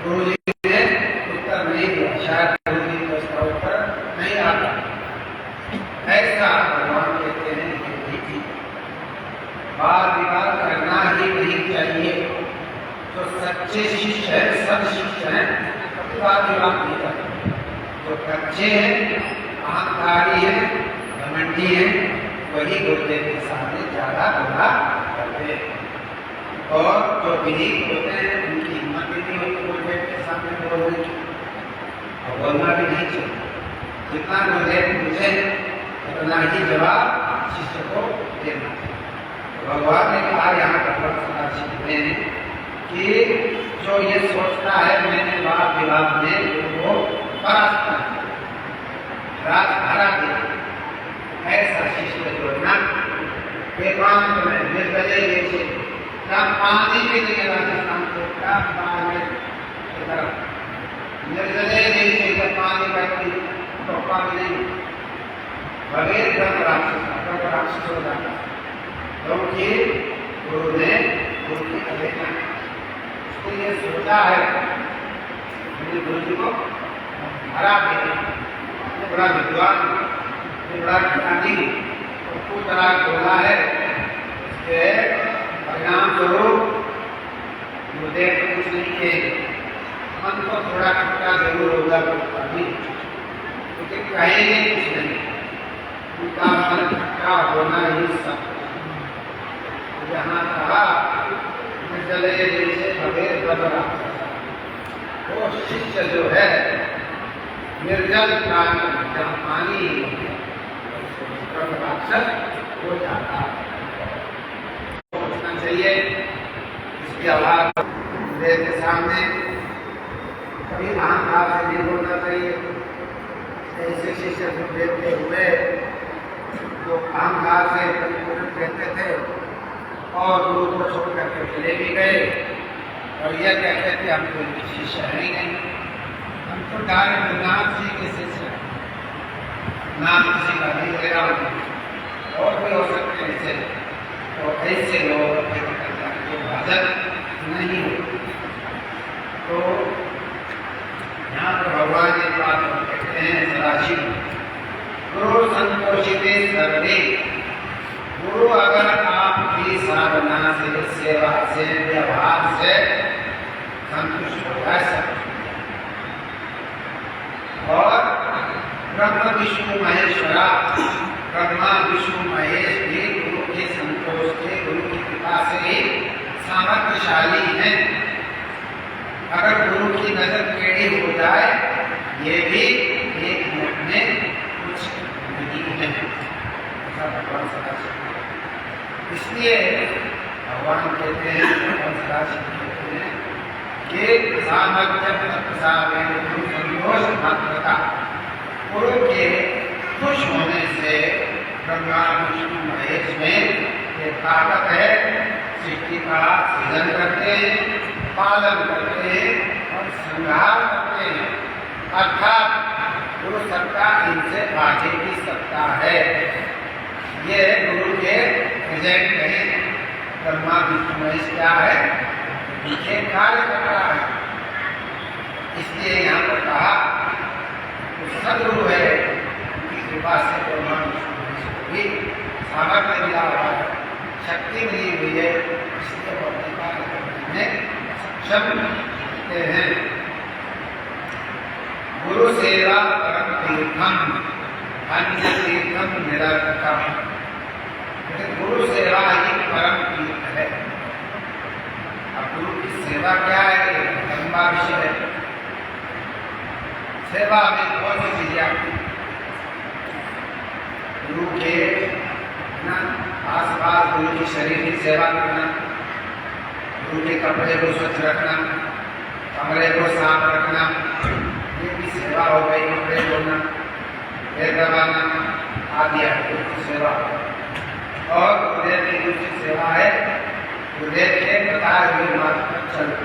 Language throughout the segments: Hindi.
गुरु जी ने उत्तर नहीं दिया, शायद गुरु जी को इसका उत्तर नहीं आता। ऐसा भगवान कहते हैं कि ठीक वाद विवाद करना ही नहीं चाहिए। जो सच्चे शिष्य है, सब शिष्य हैं, कभी वाद विवाद नहीं करते। जो कच्चे हैं, अहंकारी हैं, घमंडी हैं, वही गुरुदेव के सामने ज्यादा बोला करते हैं। और जो विनीत होते हैं उनकी हिम्मत भी नहीं होती गुरुदेव के सामने बोलने की, और बोलना भी नहीं चाहिए। जितना गुरुदेव पूछे उतना ही जवाब शिष्य को देना चाहिए। भगवान ने कहा यहाँ पर सीखते हैं कि जो ये सोचता है मैंने वाद विवाद में वो परास्त रात हरा दिया, ऐसा शिष्य जोड़ना वेदांत में निर्दय जैसे क्या पानी के लिए राजस्थान को क्या पानी की तरफ निर्दय जैसे जब पानी करती तो पानी नहीं बगैर राक्षस हो जाता, क्योंकि गुरु ने गुरु की अवहेलना उसके लिए सोचा है गुरु जी को हरा दिया। बड़ा विद्वान, बड़ा ज्ञानी, पूरा बोला है, इसके परिणाम स्वरूप गुरुदेव को कुछ नहीं किए, मन को थोड़ा खट्टा जरूर होगा अभी, लेकिन कहेंगे कुछ नहीं, उनका मन खट्टा होना ही सब। यहाँ कहा निर्जले जैसे भवेर बदला, वो शिष्य जो है निर्जल प्राणी जहाँ पानी राक्षस हो जाता है। चाहिए इसके आवाज गुरुदेव के सामने कभी अहंकार से नहीं बोलना चाहिए। ऐसे शिष्य गुरुदेव के हुए जो अहंकार से परिपूर्ण कहते थे और गुरु को छोड़ करके चले भी गए और यह कहते थे हम तो शिष्य है ही नहीं, हम तो डायरेक्ट नाम जी के शिष्य हैं, नाम किसी का नहीं ले रहा हूँ और भी हो सकते हैं ऐसे। तो ऐसे लोग के भाजन नहीं हो। तो यहाँ पर भगवान एक बात कहते हैं सदाशिव गुरु संतोषित सर्वे, गुरु अगर आपकी साधना से सेवा से व्यवहार से संतुष्ट हो जाए और ब्रह्म विष्णु महेश्वरा, ब्रह्मा विष्णु महेश भी गुरु के संतोष से गुरु की कृपा से ही सामर्थ्यशाली हैं। अगर गुरु की नजर टेढ़ी हो जाए ये भी एक मिनट में कुछ नहीं है, ऐसा भगवान सदाशिव। इसलिए भगवान कहते हैं, भगवान सदाशिव कहते हैं कि सामर्थ्य संतोष मात्रता, गुरु के खुश होने से ब्रह्मा विष्णु महेश में ये ताकत है, सृष्टि का सृजन करते हैं, पालन करते हैं और संहार करते हैं। अर्थात गुरु सत्ता इनसे आगे की सत्ता है। ये गुरु के प्रेजेंट कहीं ब्रह्मा विष्णु महेश क्या है, पीछे कार्य कर रहा है। इसलिए यहाँ पर कहा सदगुरु है, उनकी कृपा से ब्रह्मा विष्णु महेश को भी सामर्थ्य मिला हुआ है, शक्ति मिली हुई है, इसलिए वो अपने कार्य करने में सक्षम होते हैं। गुरु सेवा परम तीर्थम, अन्य तीर्थम निरर्थकम। गुरु सेवा ही परम तीर्थ है। अब गुरु की सेवा क्या है, लंबा विषय है। सेवा में बहुत सी चीजें आती हैं। गुरु के आस पास गुरु की शरीर की सेवा करना, गुरु के कपड़े को स्वच्छ रखना, कमरे को साफ रखना, ये भी सेवा हो गई। कपड़े धोना, पैर दबाना आदि गुरु की सेवा। और गुरुदेव की दूसरी सेवा है गुरुदेव के बताए हुए मार्ग पर चलना,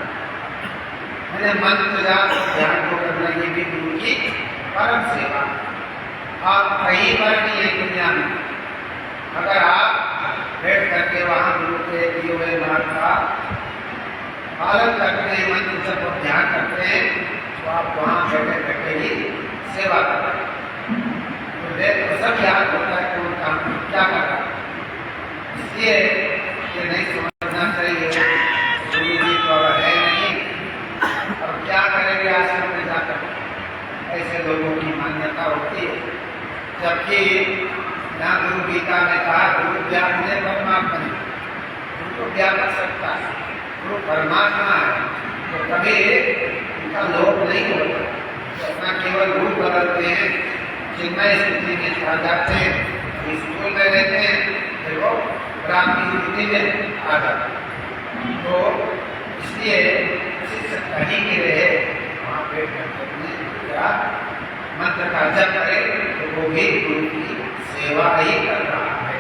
मैंने मंत्र जाप ध्यान को करना, ये भी गुरु की परम सेवा। आप कहीं पर भी है दुनिया में, अगर आप बैठ करके वहाँ गुरु के दिए हुए मार्ग का पालन करते हैं, मंत्र जप ध्यान करते हैं, तो आप वहाँ बैठे बैठे ही सेवा कर रहे हैं। तो सब याद होता है कि उनका क्या कर रहा है। इसलिए ये नहीं समझना चाहिए गुरु जी तो है नहीं, और क्या करेंगे आश्रम में जाकर, ऐसे लोगों की मान्यता होती है। जबकि यहाँ गुरु गीता ने कहा गुरु ज्ञान दे परमात्मा ने, गुरु तो ज्ञान कर सकता है, गुरु परमात्मा है, तो कभी उनका लोभ नहीं होता। अपना केवल रूप बदलते हैं, चिन्मय स्थिति में छा जाते हैं, स्कूल में रहते हैं, फिर वो ब्राह्मणी स्थिति में आ जाते हैं। तो इसलिए शिष्य कहीं भी रहे वहाँ पे मंत्र का जप करे तो वो भी गुरु की सेवा ही कर रहा है।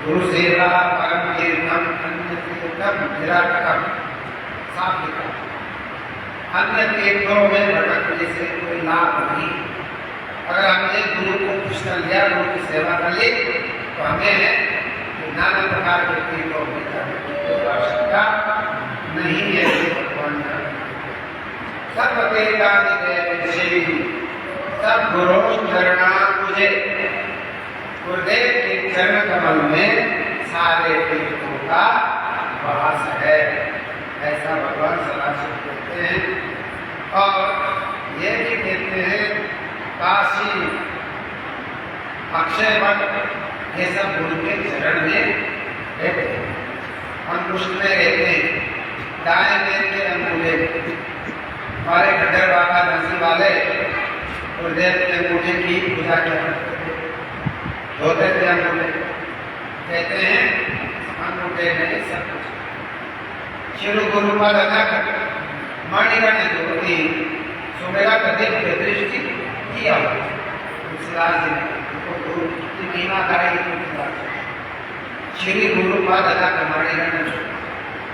गुरु सेवा परम कीर्तन अन्य तीर्थम निराकरम, साफ लिखा। अन्य तीर्थों में भटकने से कोई लाभ नहीं। अगर हमने गुरु को खुश कर लिया, गुरु की सेवा कर ली, तो हमें नाना प्रकार के तीर्थों में जाने की आवश्यकता नहीं है। भगवान सब सब गुरु चरणा मुझे, गुरुदेव के चरण कमल में सारे तीर्थों का वास है, ऐसा भगवान सदाशिव कहते हैं। और ये भी कहते हैं काशी, अक्षय वट, ये सब गुरु के चरण में रहते हैं, अंकुश में रहते हैं। दाएं पैर के अंगूठे, हमारे खड्डर बाबा नरसिंह वाले गुरुदेव के अंगूठे की पूजा करते थे, धोते थे अंगूठे, कहते हैं अंगूठे नहीं सब कुछ। शिव गुरु पर अनक मणिगण ज्योति, सुमेरा कदित दृष्टि किया तुलसीदास जी ने गुरु की महिमा करेगी। श्री गुरु पद अनक मणिगण,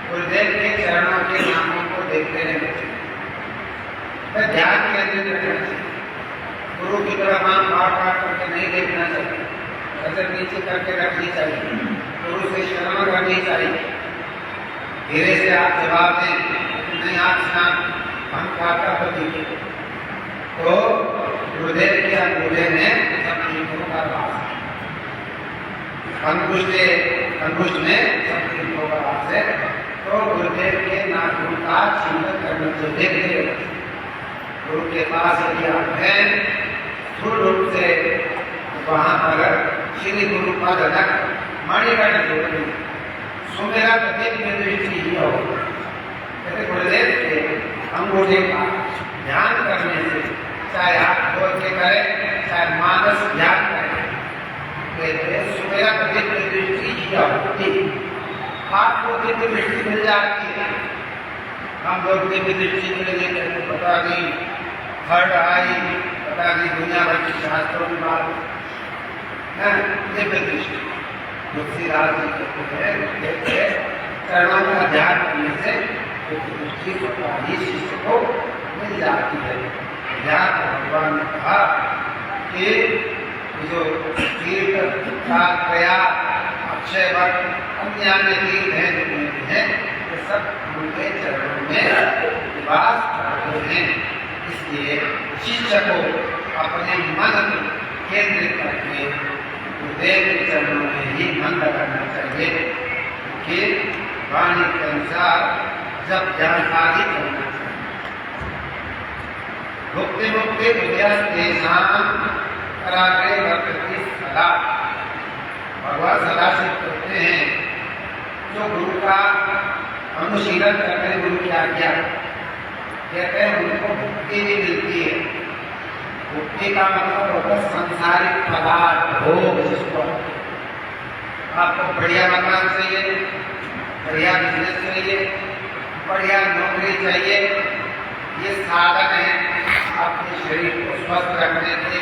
गुरुदेव के चरणों के नामों को देखते रहना चाहिए, ध्यान केंद्रित रखना चाहिए। गुरु की तरफ हम बार करके नहीं देखना चाहिए, नजर नीचे करके रखनी चाहिए, गुरु से शर्मा करनी चाहिए। धीरे से आप जवाब दें, नहीं आप हम खाता पति, तो गुरुदेव के अंगूठे में सब तीर्थों का वास है, अंगुष्ठ में सब तीर्थों का वास है। तो गुरुदेव के नाम का चिंतन करना चाहिए। गुरु के पास यदि आप हैं स्थूल रूप से, वहाँ पर श्री गुरु पद अनक मणिगण ज्योति, सुमेरा कदित दृष्टि ही हो। गुरुदेव के अंगूठे का ध्यान करने से, चाहे आप बोल के करें चाहे मानस ध्यान करें, सुमेरा कदित दृष्टि ही होती, आपको दिव्य दृष्टि मिल जाती है। हम लोग दिव्य दृष्टि के लिए पता नहीं हर्ट आई, पता नहीं दुनिया भर की शास्त्रों में बात है, दिव्य दृष्टि तुलसीदास जी कहते हैं चरणों का ध्यान करने से दृष्टि शिष्य को मिल जाती है। ध्यान भगवान ने कहा कि जो तीर्थ प्रयाग अक्षय वट अन्य अन्य तीर्थ हैं जो हैं, ये सब उनके चरणों में निवास करते हैं। इसलिए शिष्य को अपने मन केंद्रित करके गुरुदेव के चरणों में ही मन लगाना चाहिए कि वाणी के अनुसार जब जानकारी करना चाहिए। भुक्ति मुक्ति कराग्रे वर्तते सदा, भगवान सदाशिव कहते हैं जो गुरु का अनुशीलन करते हैं, गुरु की आज्ञा कहते हैं उनको मुक्ति भी मिलती है। मुक्ति का मतलब होता है सांसारिक पदार्थ भोग, जिसको आपको बढ़िया मकान चाहिए, बढ़िया बिजनेस चाहिए, बढ़िया नौकरी चाहिए, ये साधन है आपके शरीर को स्वस्थ रखने के,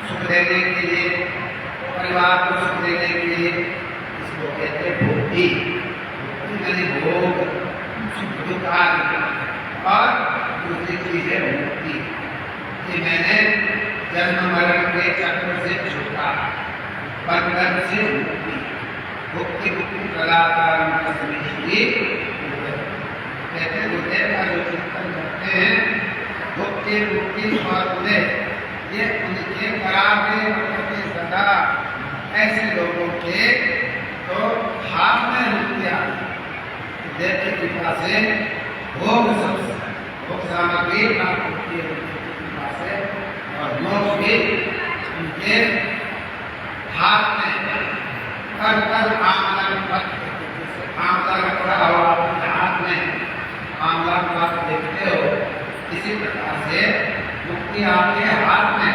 सुख देने के लिए, परिवार को सुख देने के लिए। इसको कहते हैं भुक्ति। भुक्ति भोग, सुख दुख आदि। और दूसरी चीज है मुक्ति, कि मैंने जन्म मरण के चक्र से छूटा, बंधन से मुक्ति। मुक्ति मुक्ति कलाकार कहते हैं गुरुदेव का जो चिंतन करते हैं भुक्ति मुक्ति और उदय ये उनके करावे करते सदा ऐसे लोगों के तो हाथ में रुपया देव की कृपा से भोग सामग्री प्राप्त होती है उनकी कृपा से और मोक्ष भी उनके हाथ में कर कर आमला का पड़ा हुआ अपने हाथ में आमला को आप देखते हो इसी प्रकार से मुक्ति आपके हाथ में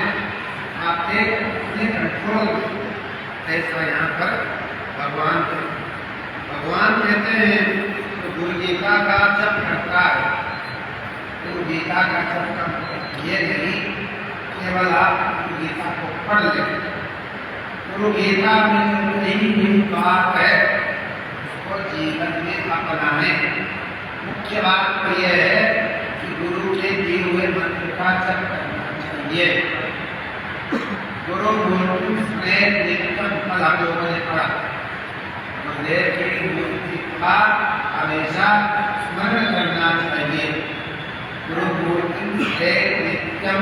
आपके अपने कंट्रोल ऐसा यहाँ पर भगवान कहते हैं तो गुरु गीता का जप करता है गुरु गीता का जप का मतलब ये नहीं केवल आप गुरु गीता को पढ़ लें गुरु गीता में जो कही हुई बात है उसको जीवन में अपनाने मुख्य बात तो यह है कि गुरु के दिए हुए मंत्र का जप करना चाहिए गुरु मूर्ति स्नेह नित्यम फल हम लोगों ने पढ़ा गुरुदेव की मूर्ति का हमेशा स्मरण करना चाहिए गुरु मूर्ति स्नेह नित्यम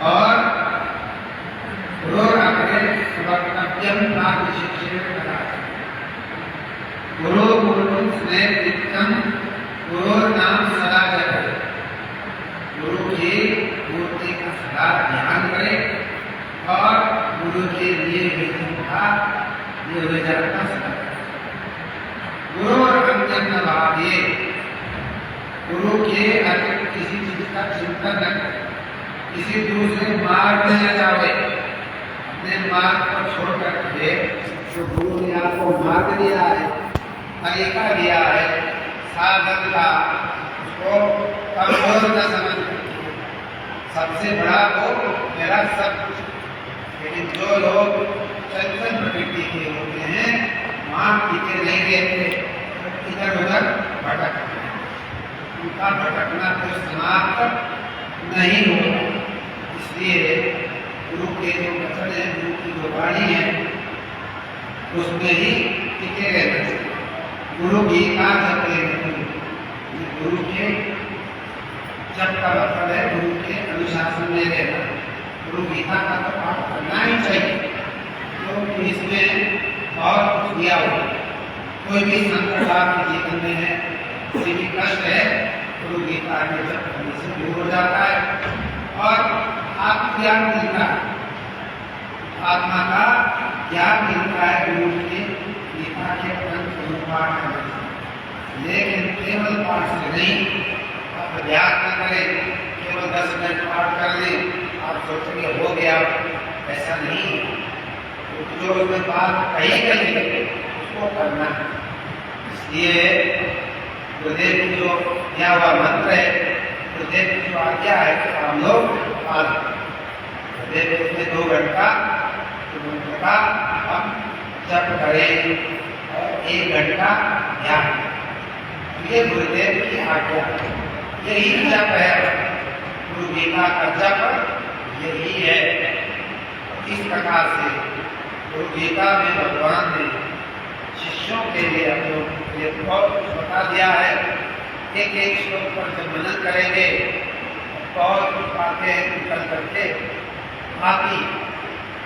और गुरु मूर्ति स्नेह नित्यम गुरु नाम सदा जपे गुरु की मूर्ति का सदा ध्यान करें और गुरु के लिए का निर्वचन का सदा गुरु और अन्य भाविये गुरु के अतिरिक्त किसी चीज का चिंतन न करें किसी दूसरे मार्ग में न जावे अपने मार्ग को छोड़ करके जो गुरु ने आपको मार्ग दिया है तरीका दिया है साधन का उसको कमजोर न समझ सबसे बड़ा वो मेरा सब कुछ लेकिन जो लोग चंचल प्रकृति के होते हैं वहाँ टिके नहीं रहते इधर उधर भटकते हैं उनका भटकना तो समाप्त नहीं होगा इसलिए गुरु के जो वचन है गुरु की जो वाणी है उसमें ही टिके रहना चाहिए गुरु गीता जप गुरु के जप का मतलब है गुरु के अनुशासन में रहना गुरु गीता का तो पाठ करना ही चाहिए क्योंकि इसमें और कुछ दिया हुआ कोई भी संकट आपके जीवन में है कोई भी कष्ट है गुरु गीता के जप करने से दूर हो जाता है और आपको ज्ञान मिलता है आत्मा का ज्ञान मिलता है गुरु की गीता के पाठ करने लेकिन केवल पाठ से नहीं आप ध्यान न करें केवल 10 मिनट पाठ कर लें आप सोचेंगे हो गया ऐसा नहीं जो उसमें बात कही गई है उसको करना इसलिए गुरुदेव की जो दिया हुआ मंत्र है गुरुदेव की जो आज्ञा है तो हम लोग पालन गुरुदेव में 2 घंटा का हम जप करें और 1 घंटा ध्यान ये गुरुदेव की आज्ञा यही जप है गुरु गीता का जप यही है इस प्रकार से गुरु गीता में भगवान ने शिष्यों के लिए अपने बहुत कुछ बता दिया है एक श्लोक पर जब मनन करेंगे बहुत कुछ बातें निकल करके आती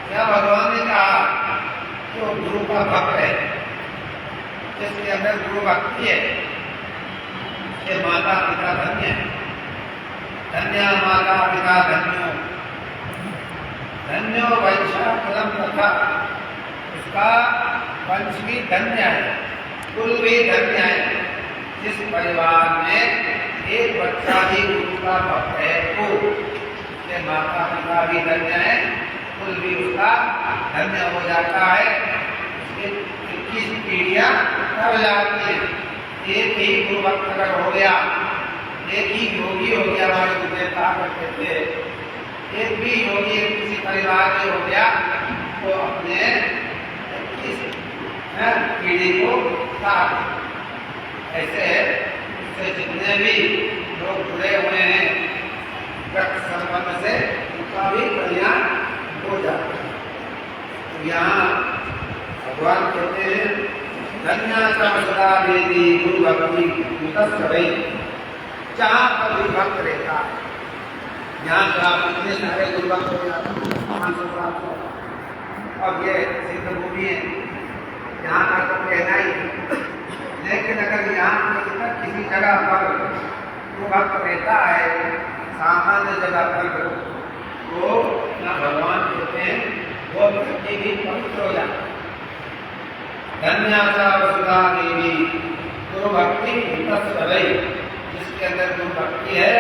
क्या भगवान ने कहा जो गुरु का भक्त है जिसके अंदर गुरु भक्ति है उसके माता पिता धन्य है धन्य माता पिता धन्यो धन्यो वैश्या कुलम तथा उसका वंश भी धन्य है कुल भी धन्य है जिस परिवार में एक बच्चा भी गुरु का भक्त है तो उसके माता पिता भी धन्य है कुल भी उसका धन्य हो जाता है उसके 21 पीढ़ियां कर जाती है एक ही गुरु भक्त अगर हो गया एक ही योगी हो गया हमारे गुरुदेव कहा करते थे एक भी योगी किसी परिवार में हो गया तो अपने 21 पीढ़ी को साथ ऐसे उससे जितने भी लोग जुड़े हुए हैं रक्त संबंध से उनका भी कल्याण हो जाता है। तो यहाँ भगवान कहते हैं धन्या सदा देवी गुरु भक्ति मुतस्सवै, जहाँ पर गुरु भक्त रहता है, यहाँ पर आप इतने सारे गुरु भक्त हो जाते हैं। अब ये सिद्ध भूमि है, यहाँ का तो कहना ही, लेकिन अगर यहाँ पर किसी जगह पर गुरु भक्त रहता है, सामान्य जगह पर, तो ना भगवान कहते हैं वो व्यक्ति भी पवित्र हो जाता है। धन्यासा वसुधा देवी गुरु भक्ति मुतस्सवै, जिसके अंदर गुरु भक्ति है,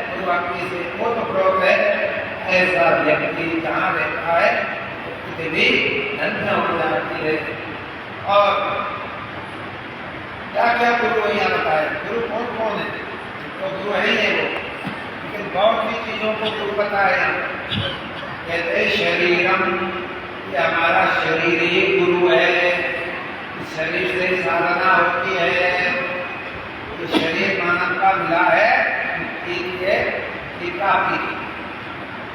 गुरु भक्ति से ओतप्रोत है, ऐसा व्यक्ति जहाँ रहता है पृथ्वी धन्य हो जाती है। और क्या क्या गुरु यहाँ बताया, गुरु कौन कौन है, तो गुरु है ही वो, लेकिन बहुत सी चीजों को गुरु बताया। कहते शरीरम, ये हमारा शरीर ही गुरु है, शरीर से साधना होती है। तो शरीर मानव का मिला है काफी।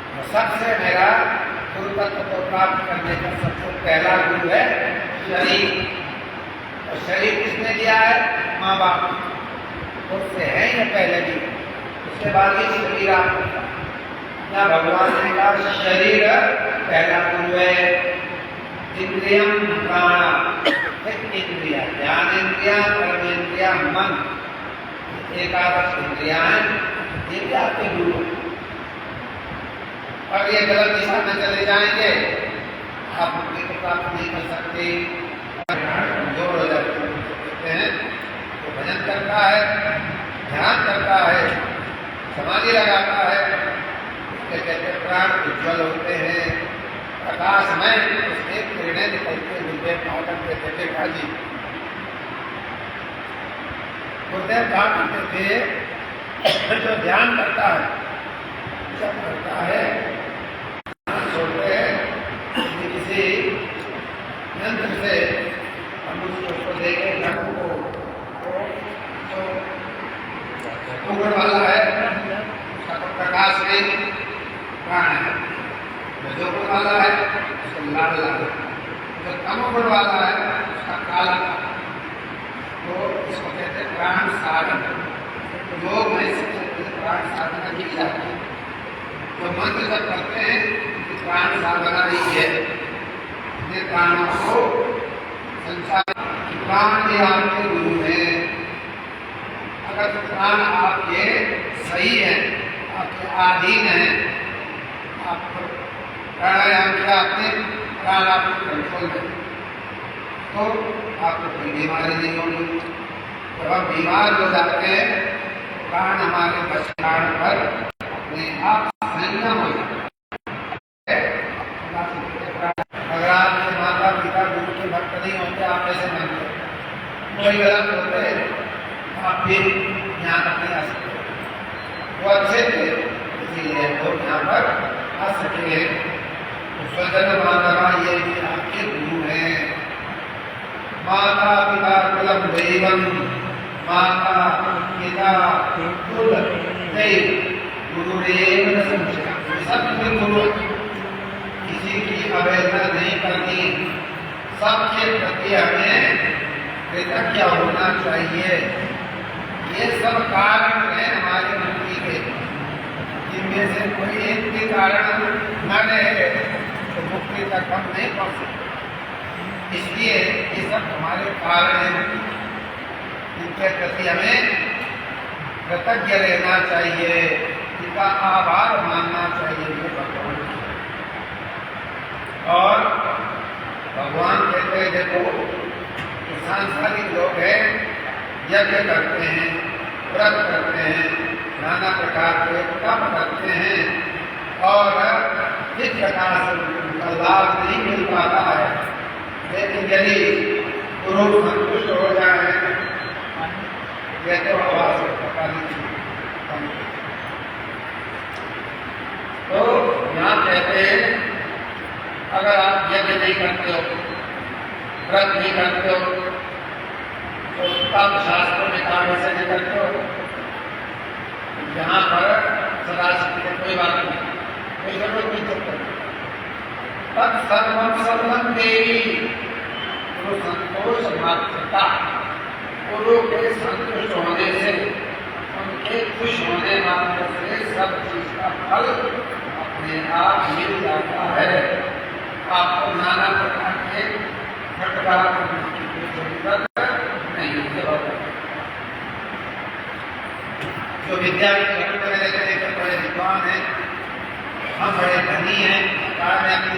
तो सबसे मेरा गुरु तत्व को प्राप्त करने का सबसे पहला गुरु है शरीर। और शरीर किसने दिया है? माँ बाप उससे है ही पहले भी, उसके बाद ही शरीर आपको या भगवान ने कहा शरीर पहला गुरु है। इंद्रियम प्राण, इंद्रिया ज्ञान इंद्रिया, कर्म इंद्रिया, मन, एकादश इंद्रिया है, ये भी आपके गुरु। और ये गलत दिशा में चले जाएंगे, आप मुक्ति को प्राप्त नहीं कर सकते, कमजोर हो जाते हैं। तो भजन करता है, ध्यान करता है, समाधि लगाता है, उसके कहते प्राण उज्ज्वल होते हैं, प्रकाश में उसके किरणें निकलते हुए पाठन कहते थे काजी गुरुदेव कहा करते थे, जो ध्यान करता है, जब करता है, छोड़ते हैं किसी यंत्र से हम उसको देखे घट को, उगड़ वाला है, उसका प्रकाश में प्राण है, जो गुण वाला है उसको लाल लाल, जो कम गुण वाला है उसका काला। तो इसको कहते हैं प्राण साधन। योग में प्राण साधना की जाती है। तो मंत्र जब करते हैं तो प्राण साधना ही है, ये प्राणों को संचार। प्राण भी आपके गुरु है। अगर प्राण आपके सही है, आपके अधीन है, आपको प्राणायाम किया आपने, प्राण आपको कंट्रोल में, तो आपको कोई बीमारी नहीं होगी। जब हम बीमार हो जाते हैं, प्राण हमारे बचकान पर अपने आप संयम हो जाता है। अगर आपके माता पिता गुरु के भक्त नहीं होते, आप ऐसे मानते कोई गलत होते हैं, आप फिर यहाँ तक नहीं आ सकते। वो अच्छे थे, इसीलिए वो यहाँ पर आ सके हैं। स्वजन माता ये भी आपके गुरु हैं। माता पिता कुलम दैवम, माता पिता कुल दैव, गुरुदेव न संशय। सबके गुरु, किसी की अवहेलना नहीं करनी, सबके प्रति हमें कृतज्ञ होना चाहिए। ये सब कारण है हमारे मुक्ति के, जिनमें से कोई एक भी कारण न रहे तो मुक्ति तक हम नहीं पहुंच सकते। इसलिए ये सब हमारे कारण हैं, इनके प्रति हमें कृतज्ञ रहना चाहिए, इनका आभार मानना चाहिए भगवान। और भगवान कहते हैं देखो, सांसारिक लोग हैं, यज्ञ करते हैं, व्रत करते हैं, नाना प्रकार के तप करते हैं और इस प्रकार से उनका लाभ नहीं मिल पाता है। लेकिन यदि गुरु संतुष्ट हो जाए, यह तो आवाज पता नहीं। तो यहाँ कहते हैं अगर आप यज्ञ नहीं करते हो, व्रत नहीं करते हो, तो तब शास्त्रों में काम ऐसे नहीं करते हो, यहाँ पर सदा की कोई बात नहीं, कोई जरूरत नहीं चलता। तब सर्वम सर्वम देवी, जो संतोष मात्रता, गुरु के संतुष्ट होने से, उनके खुश होने मात्र से सब चीज का फल अपने आप मिल जाता है। आपको नाना प्रकार के भटका करने की कोई जरूरत नहीं है। जो विद्या के जगत में रहते हैं, बड़े विद्वान हैं, हम बड़े धनी हैं, मैं अपनी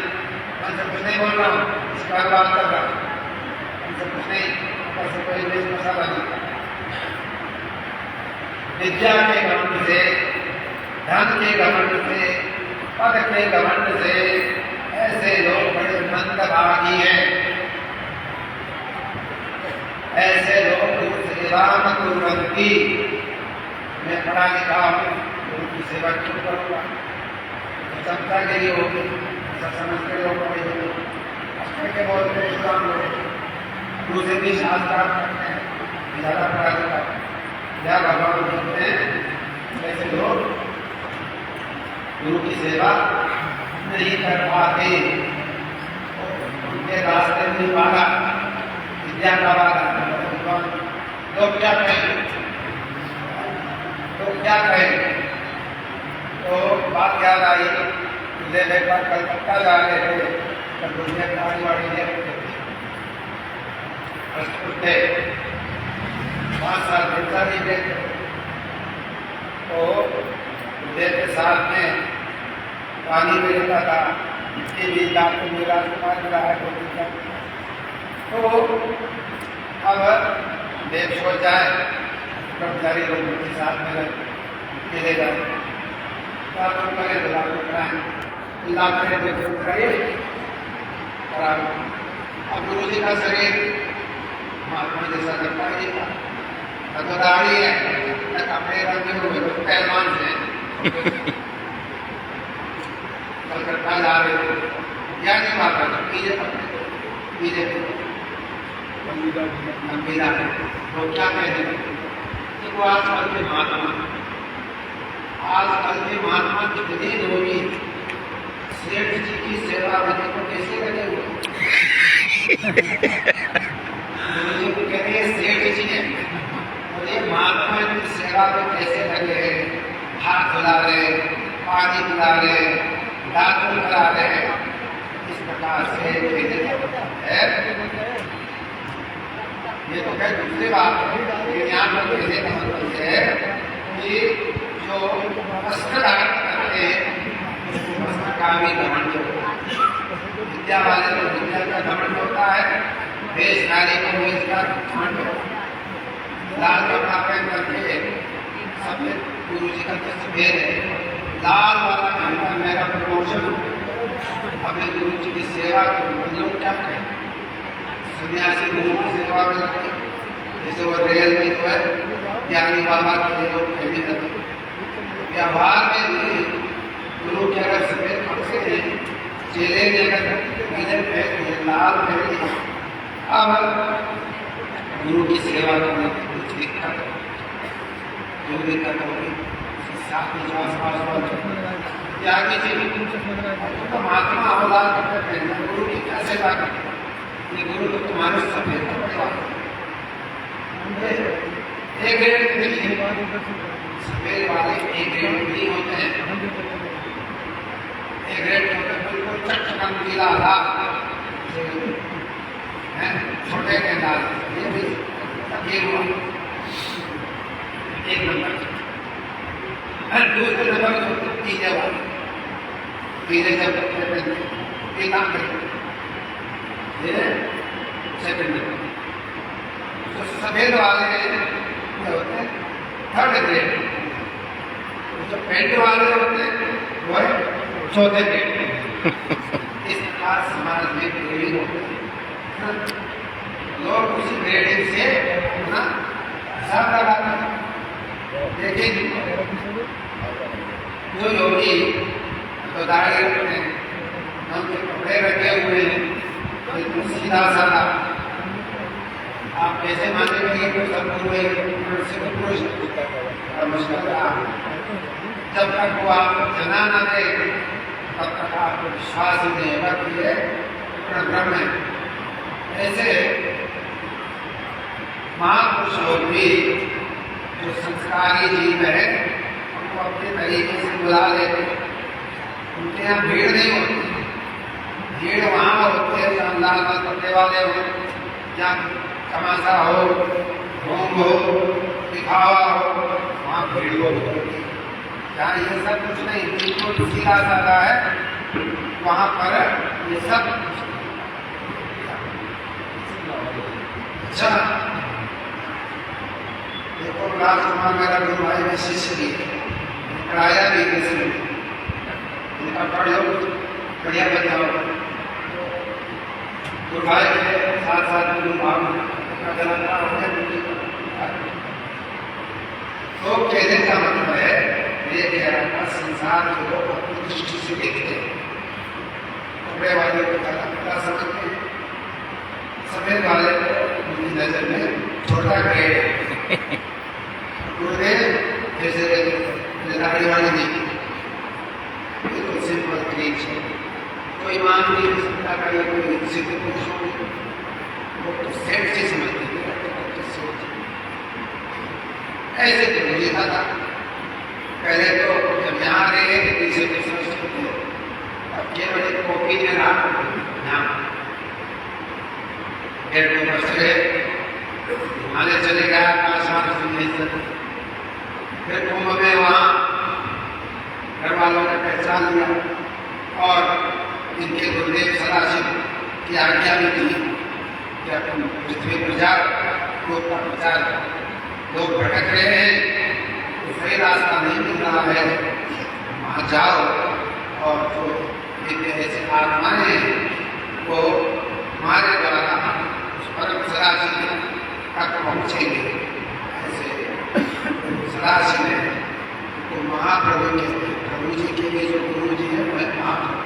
मन से कुछ नहीं बोल रहा हूँ, इसका बात कर रहा हूँ, उनसे कुछ नहीं, से कोई देश मसाला नहीं। विद्या के घमंड से, धन के घमंड से, पद के घमंड से ऐसे लोग बड़े मंदभागी हैं। ऐसे लोग सेवा न कुर्वन्ति। मैं पढ़ा लिखा हूँ, उनकी सेवा क्यों करूँगा? क्षमता के लिए होगी, सब समझ के लोग पढ़े होंगे, अक्षर के बोलते हैं, इस्लाम लोग दूसरे भी शास्त्र करते हैं, ज़्यादा पढ़ा लिखा क्या भगवान बोलते हैं। ऐसे लोग गुरु की सेवा नहीं कर पाते, उनके रास्ते में बाधा, विद्या का बाधा। लोग क्या कहेंगे, तो क्या कहें? तो बात याद आई, मुझे एक बार कलकत्ता जा रहे थे, तब दुनिया गाड़ी वाड़ी थे 5 साल जितना नहीं गए, तो मुझे के साथ में पानी में रहता था, इसके भी डॉक्टर मेरा राजकुमार मिला है। तो अब देश हो जाए, कर्मचारी लोग के साथ में मिले जाए, अब गुरु जी का शरीर महात्मा जैसा लगता ही था, तो दाढ़ी है, कपड़े रंगे हुए पहलवान से कलकत्ता जा रहे थे, क्या नहीं बात है, पीजे तो क्या कहते हैं? देखो आजकल के महात्मा कितने लोग सेठ जी की सेवा करने को कैसे लगे हुए? गुरु को कहते हैं सेठ जी है, और ये महात्मा की सेवा को कैसे लगे हैं? हाथ धुला रहे, पानी पिला रहे, दातुन करा रहे, इस प्रकार से है। ये तो है दूसरी बात है। यहाँ पर कहने का मतलब है कि जो वस्त्र धारण करते हैं उसको वस्त्र का भी घमंड होता है। विद्या वाले को विद्या का घमंड होता है, वेशधारी को वेश का घमंड होता है। लाल कपड़ा पहन करके सफेद गुरु जी का भेद है, लाल वाला घंटा मेरा प्रमोशन, अपने गुरु जी की सेवा को लोग क्या कहें? सन्यासी गुरु की सेवा में लगते, जैसे वो रेल में जो है ज्ञानी बाबा के लोग कहने लगते, व्यवहार में भी गुरु के अगर सफेद पक्षे हैं, चेले ने अगर नीले पहने लाल पहने, अब गुरु की सेवा करने की कुछ दिक्कत जो दिक्कत होगी साथ में त्यागी जी तो महात्मा अवतार करते हैं, गुरु की क्या सेवा करते? ये गुरु तो तुम्हारे सफेद एक ग्रेड देखिए, सफेद वाले एक ग्रेड नहीं होते हैं, एक ग्रेड होते हैं बिल्कुल चटचकन गीला लाल है, छोटे के लाल, ये भी एक नंबर। दूसरे नंबर तीजे वाले, तीजे जब ये काम करते सेकंड। तो सफेद वाले क्या होते हैं? Third grade. जो पेंट वाले होते हैं वो है चौथे ग्रेड। इस प्रकार समाज में ग्रेडिंग होती है, लोग उसी ग्रेडिंग से अपना हिसाब लगाते हैं। देखिए जो योगी तो दाढ़ी रखते हैं, उनके कपड़े रखे हुए हैं, बिल्कुल सीधा साधा, आप कैसे मानेंगे कि सब पूरे पुरुष और मुश्किल जब तक वो आपको जना न दे तब तक आपको विश्वास ही नहीं होगा कि ये ब्रह्म है। ऐसे महापुरुष लोग भी जो संस्कारी जीव है उनको अपने तरीके से बुला लेते। उनके यहाँ भीड़ नहीं होती, भीड़ वहाँ होती है जहाँ लाल पत्ते वाले हो, जहाँ तमाशा हो, ढोंग हो, दिखावा हो, वहाँ भीड़ होती है। जहाँ ये सब कुछ नहीं, बिल्कुल सीधा साधा है, वहाँ पर ये सब। अच्छा, देखो राजकुमार मेरा गुरु भाई में शिष्य भी पढ़ाया भी किसी ने, उनका पढ़ लो बढ़िया बन जाओ। गुरु भाई के साथ साथ गुरु भाव का जलंधर हो गया। तो कहने का मतलब है ये कह संसार के लोग अपनी दृष्टि से देखते हैं, कपड़े वाले को काला समझते हैं, सफेद वाले को उनकी नजर में छोटा ग्रेड है। गुरुदेव जैसे दाढ़ी वाले नहीं, ये तो सिंपल ग्रेड है, कोई मान नहीं सकता का या कोई सिद्ध पुरुष हो, वो तो सेठ से समझते हैं। ऐसे तो नहीं लिखा था पहले, तो जब यहाँ रहे थे तीसरे समझते, अब केवल एक कॉपी में नाम डेढ़ दो वर्ष रहे, आगे चले गया फिर कुंभ में वहाँ घर वालों ने पहचान लिया और इनके गुरुदेव सदाशिव की आज्ञा भी दी कि तुम पृथ्वी पर जाओ, लोग का प्रचार करो। लोग भटक रहे हैं, तो सही रास्ता नहीं मिल रहा है, वहाँ जाओ और जो ऐसे आत्माएं हैं वो हमारे द्वारा उस परम सदाशिव तक पहुँचेंगे। ऐसे सदाशिव है तो महाप्रभु के प्रभु जी के लिए जो गुरु जी है वह महाप्रभु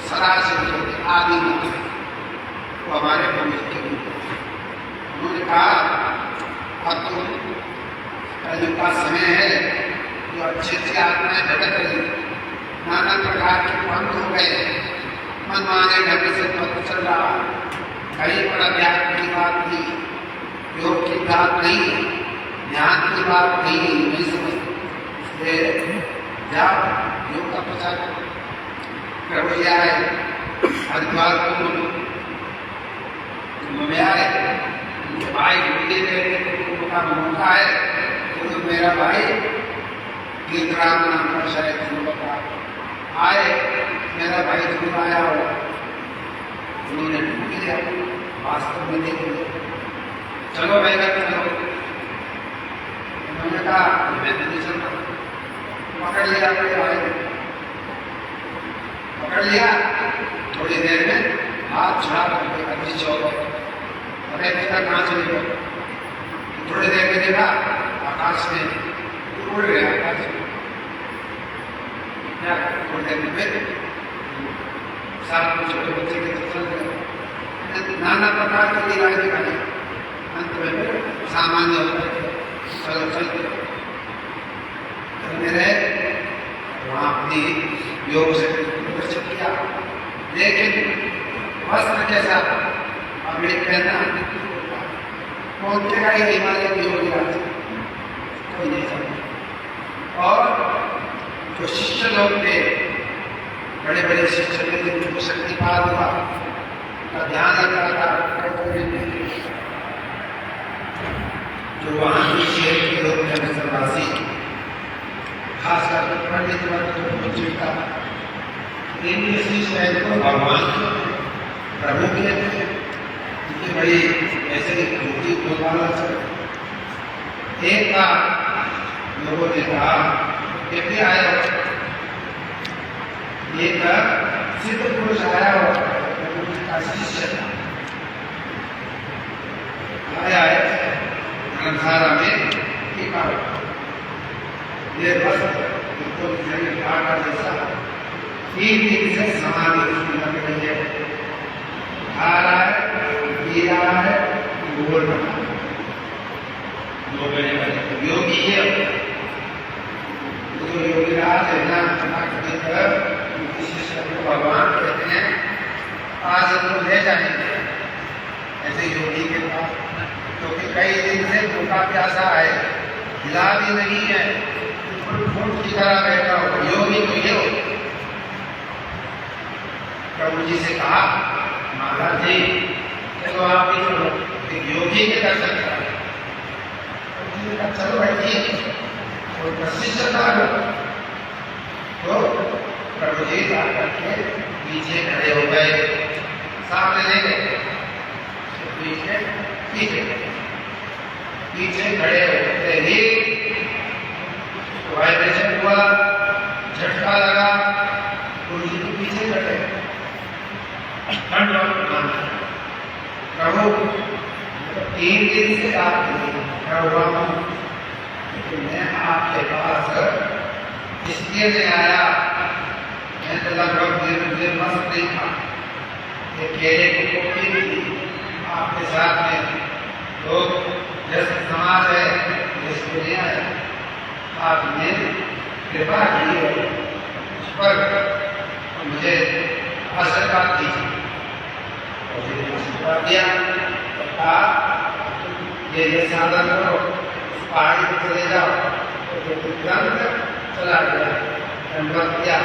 सदाशिव के आदि वो हमारे प्रभु जी के गुरु। उन्होंने कहा अब तो कलयुग का समय है, जो अच्छी अच्छी आत्माएं भटक रही, नाना प्रकार के पंथ हो गए, मनमाने ढंग से पथ चल रहा, कहीं पर अध्यात्म की बात नहीं, योग की बात नहीं, ध्यान की बात नहीं समझते। इसलिए जाओ योग का प्रचार करो। प्रभु जी आए हरिद्वार कुंभ में आए, उनके भाई ढूंढे गए, उनका मौका है तो मेरा भाई गिरराम नाम का शायद बता आए, मेरा भाई जरूर आया हो। उन्होंने ढूंढ लिया, वास्तव में देख लिया, चलो भाई चलो। उन्होंने कहा मैं नहीं चलता, पकड़ लिया अपने भाई, पकड़ लिया, थोड़ी देर में हाथ छुड़ा करके अभी चौक अरे बेटा कहाँ चले गए। थोड़ी देर में देखा आकाश में उड़ गया, आकाश में थोड़ी देर में फिर साथ में छोटे बच्चे के तो चल गए, नाना प्रकार की लीलाएं दिखाई। अंत में फिर सामान्य होकर चलो चलते रहे, वहाँ अपनी योग से प्रदर्शित किया। लेकिन वस्त्र कैसा अब एक कहना कौन के हिमालय की योगी राज कोई नहीं समझ। और जो शिष्य लोग थे, बड़े बड़े शिष्य थे जिनको शक्तिपात हुआ का ध्यान रख रहा था, जो वहाँ की शहर के लोग थे मिश्रवासी, खासकर पंडित वर्ग जीवता, इनके शिष्य को भगवान प्रभु के इनकी बड़ी ऐसे मूर्ति गोपाला से एक बार लोगों ने कहा कि भी आया एक सिद्ध पुरुष आया हो, का शिष्य आया है धर्मशाला में, ये बस काटा जैसा 3 दिन से समाधि लग रही है, खा रहा है, पी रहा है, बोल रहा है। योगी है, जो योगी राज है ना, शिष्य को भगवान कहते हैं, आज हम ले जाएंगे ऐसे योगी के पास, क्योंकि कई दिन से भूखा प्यासा है, हिला भी नहीं है, फूट की तरह बैठा हो, योगी तो ये हो। प्रभु जी से कहा, महाराज जी चलो आप भी चलो, एक योगी के दर्शन करें। प्रभु जी ने कहा चलो बैठिए, कोई प्रशिक्षता हो। तो प्रभु जी जाकर के पीछे खड़े हो गए, सामने नहीं गए, पीछे पीछे पीछे खड़े होते ही वाइब्रेशन हुआ, झटका लगा, गुरु जी के पीछे खड़े। प्रभु 3 दिन से आप खड़ा हुआ हूँ, मैं आपके पास इसलिए नहीं आया, मैं तो लगभग मस्त नहीं था, ये केले की कोपी थी आपके साथ में, तो जैसे समाज है जिसके लिए आया, आपने कृपा की है, उस पर मुझे आशीर्वाद दीजिए। आशीर्वाद दिया, ये साधन करो, उस पहाड़ी पर चले जाओ, तो तुरंत चला गया, धन्यवाद किया,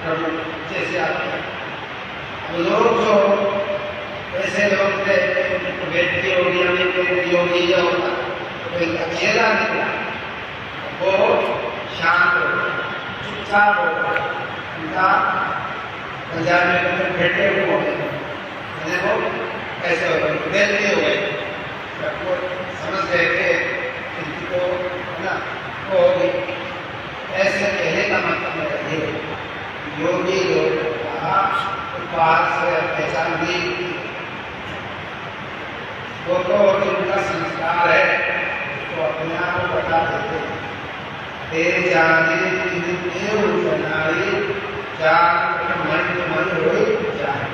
प्रभु जैसे आपके लोग जो ऐसे लोग थे, व्यक्ति योगी योगी या होता, तो अकेला निकला, वो शांत हो, चुपचाप हो, उनका पंजाब में बैठे हुए हो गए, वो कैसे हो गए, व्यक्ति हो गए, वो समझ गए थे इनको ना, वो ऐसे कहने का मतलब है योगी लोग का उपवास से पहचान दी, वो तो उनका संस्कार है, तो अपने आप को बता देते हैं, तेरे जाने बनाई मन हो जाए।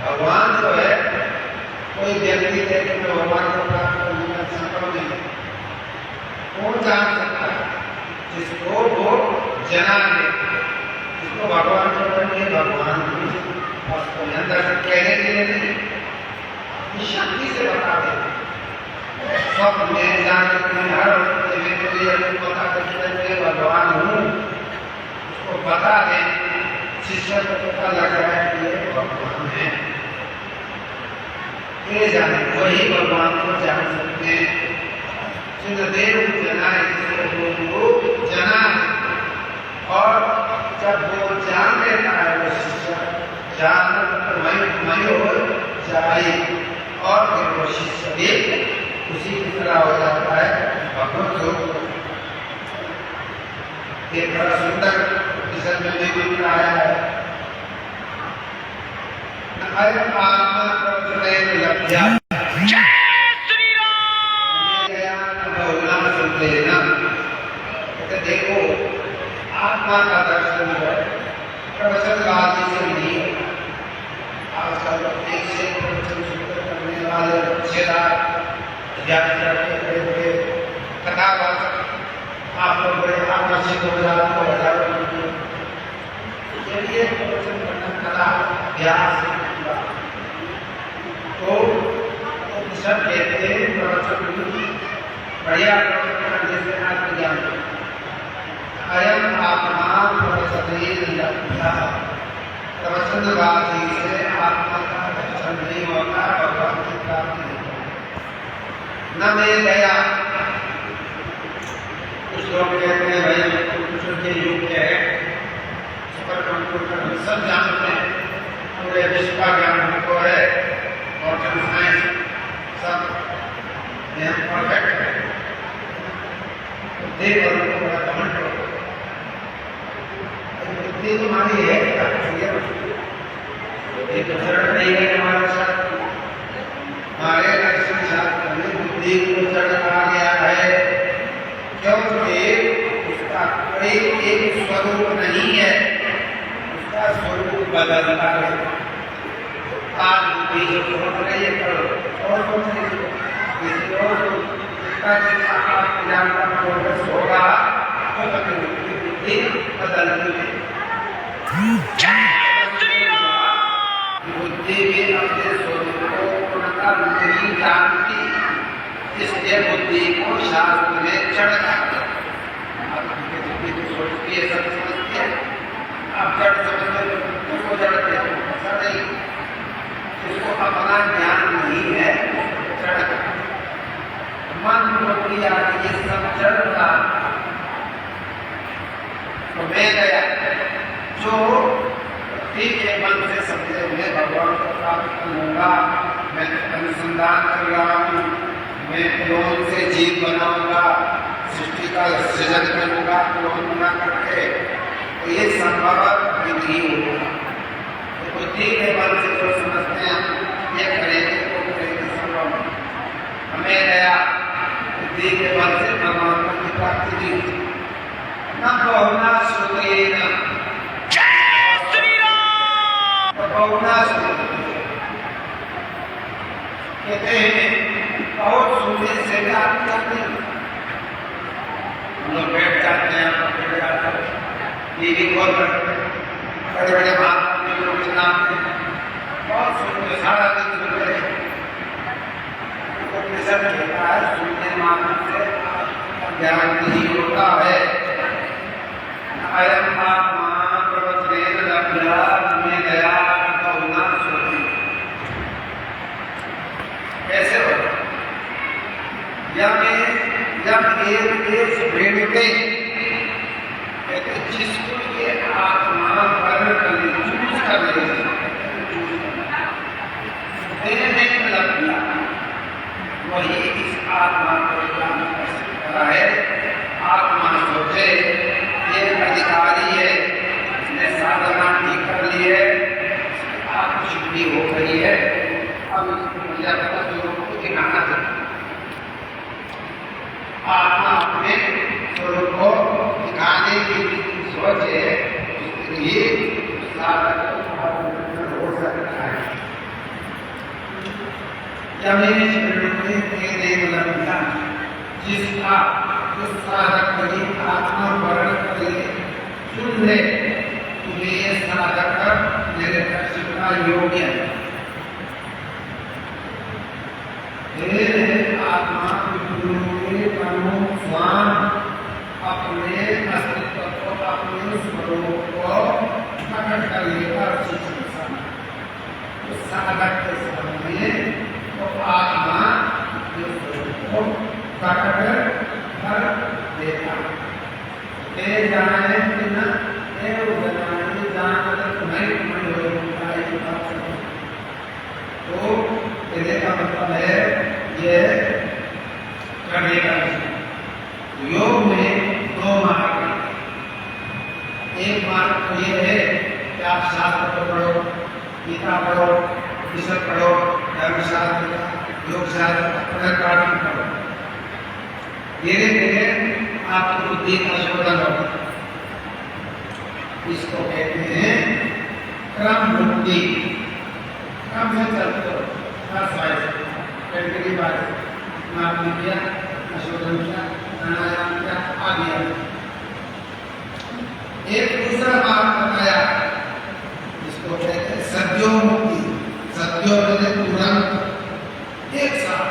भगवान जो है, कोई व्यक्ति देखे तो भगवान को प्राप्त करने का संभव नहीं है, कौन जान सकता है, जिसको वो जना दे, जिसको भगवान को करने भगवान अंदर से कहने के लिए नहीं, शक्ति से बता दे, सब में जाने हर पता करके भगवान हूँ, उसको बता दे, शिष्य को पता लग रहा है कि ये भगवान है, ये जाने वही भगवान को जान सकते हैं। देव जना जना, और जब वो जान लेता है वो शिष्य जान मय हो जाए, और फिर वो शिष्य भी उसी की तरह हो जाता है भगवत रूप। ये बड़ा सुंदर किशन में भी आया है, आत्मा लभ्या देखो आत्मा का दर्शन है, प्रवचनवादी से नहीं है। आजकल एक से प्रवचन सुनकर करने वाले बच्चेदार कथावाचक आप लोग बड़े आकर्षित हो जाते हो, हजारों चलिए प्रवचन करना कला अभ्यास तो सब कहते हैं प्रवचन बढ़िया प्रवचन जैसे आत्मज्ञान अयम आत्मा प्रवचनवादी से आत्मा का दर्शन नहीं होता, भगवान की प्राप्ति नहीं होती। न मैं गया, कुछ लोग कहते हैं भाई कंप्यूटर के युग के है, सुपर कंप्यूटर हम सब जानते हैं, पूरे विश्व का ज्ञान हमको है, और साइंस सब परफेक्ट है, देख और हमको बड़ा घमंड हो, बुद्धि तुम्हारी है क्या? एक चरण नहीं है हमारे साथ, हमारे दर्शन शास्त्र में बुद्धि को चरण आ गया है, क्योंकि उसका कोई एक स्वरूप नहीं है, उसका स्वरूप बदलता है। आज बुद्धि जो सोच रही है करो और सोच रही है, किसी और जितना आप ज्ञान का प्रोग्रेस होगा तो बुद्धि बदलती है। बुद्धि भी अपने इसलिए बुद्धि को शास्त्र ने जड़ कहा। बुद्धि तो सोचती है, सब समझती है, आप जड़ समझते हो उसको जड़ कहते हैं, ऐसा नहीं। उसको अपना ज्ञान नहीं है, जड़ कहते हैं। मन बुद्धि आदि ये सब जड़ का। तो मैं गया जो ठीक है मन से समझे मैं भगवान को प्राप्त करूंगा, मैं अनुसंधान कर रहा हूँ, मैं क्लोन से जीव बनाऊंगा, सृष्टि का सृजन करूंगा क्लोन बना करके, तो ये संभव नहीं होगा। तो बुद्धि के बल से जो समझते हैं ये करेंगे वो करेंगे, संभव नहीं। हमें गया बुद्धि के बल से परमात्मा की प्राप्ति नहीं होती। न बहुना श्रुतेन, बहुना कहते हैं बहुत सुनने से भी आत्मा नहीं। हम लोग बैठ जाते हैं, बैठ जाते हैं, टीवी खोल करते हैं, बड़े बड़े महात्मा लोग के नाम पे बहुत सुनते, सारा दिन सुनते हैं। तो निसर्ग कहता है सुनने मात्र से ज्ञान नहीं होता है। अयम आत्मा प्रवचनेन लभ्या में गया बहुना श्रुति। कैसे हो? जब एक देश भेड़ते कहते जिसको ये आत्मा वर्ण करने चूज कर लभ्या, वही इस आत्मा को ज्ञान कर सकता है। आत्मा सोचे एक अधिकारी है, इसने साधना ठीक कर ली है, आत्मशुद्धि हो गई है, अब स्वरूप को दिखाना चाहिए। आत्मा अपने स्वरूप को दिखाने की सोच है, उसके लिए साधक हो सकता है। जिसका उस साधक बड़ी आत्मा वर्ण करे सुन ले, तुम्हें ये साधक मेरे दर्शन का योग्य है। आत्मा स्वाम अपने अस्तित्व को, अपने स्वरूप को प्रकट कर लेगा। उस साधक के सामने तो आत्मा जो स्वरूप को प्रकट कर देता है। जाने बिना तो कहने का मतलब है ये करने का। योग में दो मार्ग हैं। एक मार्ग तो ये है कि आप शास्त्र को पढ़ो, गीता पढ़ो, उपनिषद पढ़ो, धर्मशास्त्र, योग शास्त्र पढ़ो। धीरे धीरे आपकी बुद्धि का शोधन होगा। इसको कहते हैं क्रम बुद्धि। क्रम से चलते हो, आपने किया, शोधन किया, प्राणायाम किया, आ गया। एक दूसरा मार्ग बताया जिसको कहते हैं सद्योमुक्ति। सद्यो मैंने तुरंत एक साथ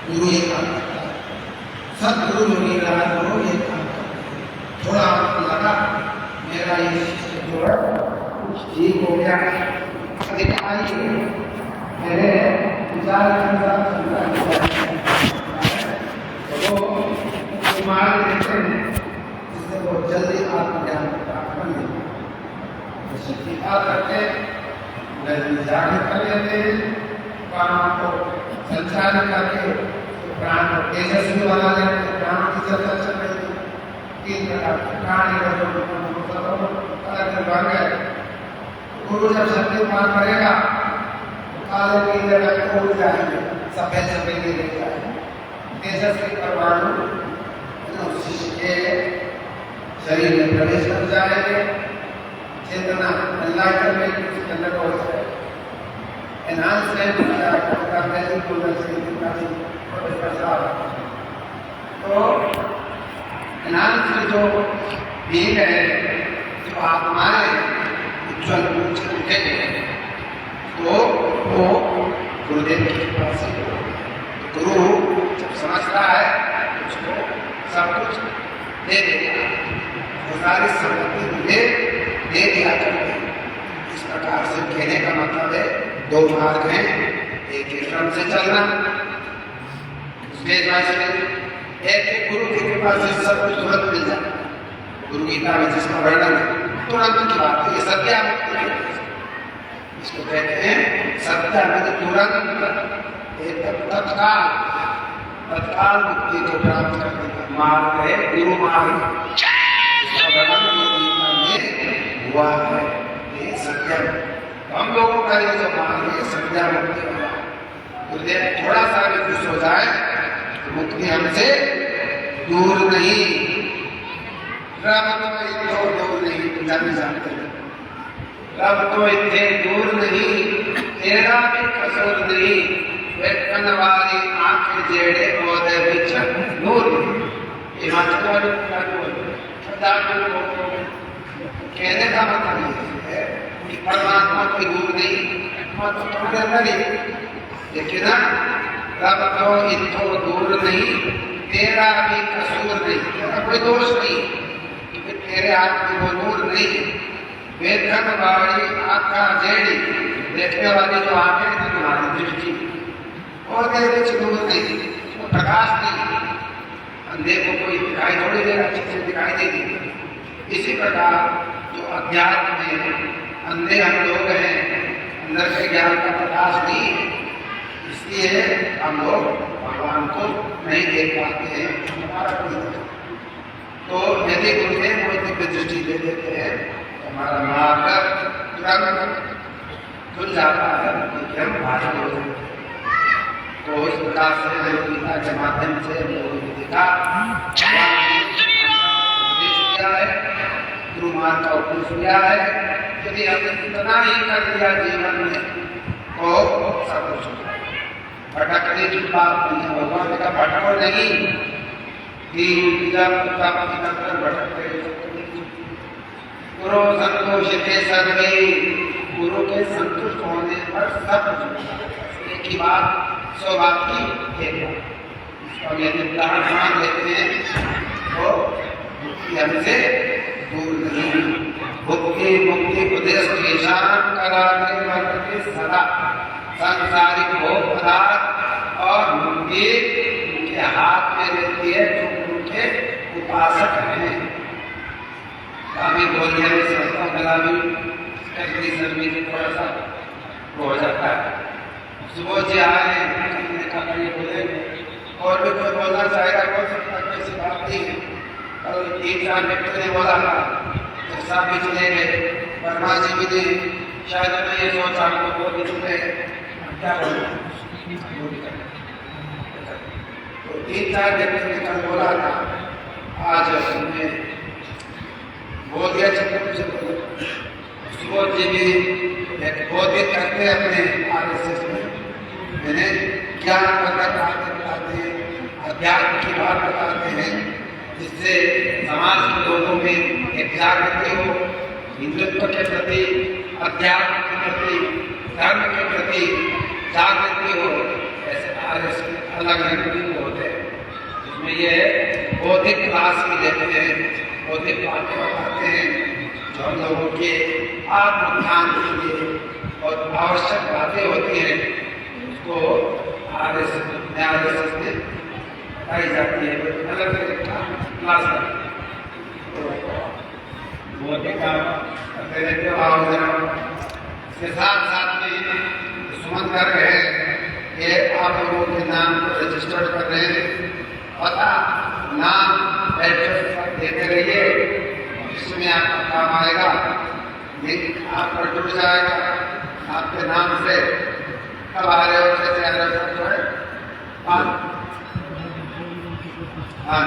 गुरु ये काम करता है। सदगुरु जो नहीं रहा तो ये काम करता है। थोड़ा आपको लगा मेरा ये शिष्य जो है कुछ ठीक हो गया, अधिकारी मेरे विचार के अनुसार चलता है, तो वो मार्ग देते हैं जिससे वो जल्दी आत्मज्ञान प्राप्त कर लेते हैं। स्वीकार करके जागृत कर लेते हैं, प्राणों को संचालित करके प्राण को तेजस्वी बना लेते हैं। प्राण की चर्चा चल रही थी, 3 प्रकार के प्राण बन गए। गुरु जब शक्ति पान करेगा काले पीले रंग को उड़ जाएंगे, सफेद सफेद नहीं जाएंगे। तेजस्वी परमाणु शिष्य के शरीर में प्रवेश कर जाएंगे। चेतना अल्लाह करने की चेतना हो जाए, एनहांसमेंट हो जाएगा। तो एनहांसमेंट जो बीज है, जो आत्माएं उज्ज्वल रूप से उठेंगे, तो वो गुरुदेव के पास गुरु समझता है उसको सब कुछ दे देगा, वो सारी संपत्ति मुझे दे दिया करते। इस प्रकार से कहने का मतलब है दो मार्ग हैं, एक क्रम से चलना, एक गुरु की कृपा से सब कुछ तुरंत मिल जाता है। गुरु गीता में जिसका वर्णन है तुरंत की बात है, ये सत्यामुक्ति है, इसको कहते हैं सत्यामुक्ति, तुरंत एकदम तत्काल मुक्ति को प्राप्त करने का मार्ग है गुरु मार्ग, इसका वर्णन गुरु गीता में हुआ है। ये सत्यामुक्ति हम लोगों का ये जो मार्ग है सत्यामुक्ति वाला, गुरुदेव थोड़ा सा भी खुश हो जाए तो मुक्ति हमसे दूर नहीं, रब तो इतने दूर नहीं, जाने जानते हैं, रब तो इतने दूर नहीं, तेरा भी कसूर नहीं, वेटन वाली आंखें जेड़े पौधे बिच नूर। हिमाचल वाले कहने का मतलब है कि परमात्मा कोई दूर नहीं, आत्मा तो तुम्हारे अंदर ही, लेकिन रब तो इतने दूर नहीं, तेरा भी कसूर नहीं, तेरा कोई दोष नहीं, तेरे हाथ में वो नूर नहीं, वेदन वाली आंखा जेड़ी, देखने वाली जो आंखें थी तुम्हारी दृष्टि, और तेरे नूर नहीं, वो प्रकाश नहीं, अंधे को कोई दिखाई थोड़ी देगा, अच्छे से दिखाई देगी। इसी प्रकार जो अध्यात्म में अंधे हम लोग हैं, अंदर से ज्ञान का प्रकाश नहीं, इसलिए हम लोग भगवान को नहीं देख पाते हैं, हमारा कोई। तो यदि गुरुदेव कोई दिव्य दृष्टि दे देते हैं तो हमारा मार्ग तुरंत खुल जाता है, कि हम भाषण हो जाते हैं। तो इस प्रकार से गीता के माध्यम से हम लोगों ने देखा उपदेश किया है, गुरु मार्ग का उपदेश किया है। यदि हमने इतना ही कर दिया जीवन में तो सब कुछ भटकने की बात नहीं है, भगवान का भटको नहीं, गुरु संतोषिते सर्वे, गुरु के संतुष्ट होने पर सब एक ही बात, सौ बात की एक बात। और यदि मान लेते हैं तो मुक्ति हमसे दूर नहीं, भुक्ति मुक्ति उपदेश के शान कराने वर्तते सदा, सांसारिक भोग पदार्थ और मुक्ति के हाथ में रहती है जो उनके उपासक हैं। अभी बोलने में समझता गला भी सर्दी थोड़ा सा हो जाता है। सुबह जी आए बोले और भी कोई बोलना चाहेगा, बोल सकता, कैसी बात नहीं है। कल 3-4 व्यक्ति ने बोला था, सब भी चले गए, वर्मा जी भी ने शायद मैं ये सोचा तो बोल चुके, क्या बोलना। तो 3-4 व्यक्ति ने कल बोला था, आज हमने बोल दिया, सुबोध जी भी बोधित करते अपने RSS में, मैंने ज्ञान बताते हैं, अध्यात्म की बात बताते हैं, जिससे समाज के लोगों में एक जागृति हो, हिंदुत्व के प्रति, अध्यात्म के प्रति, धर्म के प्रति जागृति हो। ऐसे RSS में अलग अलग होते हैं, जिसमें ये बौद्धिक क्लास भी देते हैं, बौद्धिक बातें बताते हैं जो हम लोगों के आत्मोत्थान के लिए और आवश्यक बातें होती हैं, उसको RSS में बताई जाती है, अलग अलग क्लास बौद्धिक करते रहते हो। इसके साथ साथ में सुमन कर रहे हैं, ये आप लोगों के नाम को रजिस्टर कर रहे हैं, पता नाम एड्रेस देते रहिए, इसमें आपका काम आएगा, लिंक आप पर जुड़ जाएगा आपके नाम से। कब आ रहे हो, कैसे आ रहे हो, जो है हाँ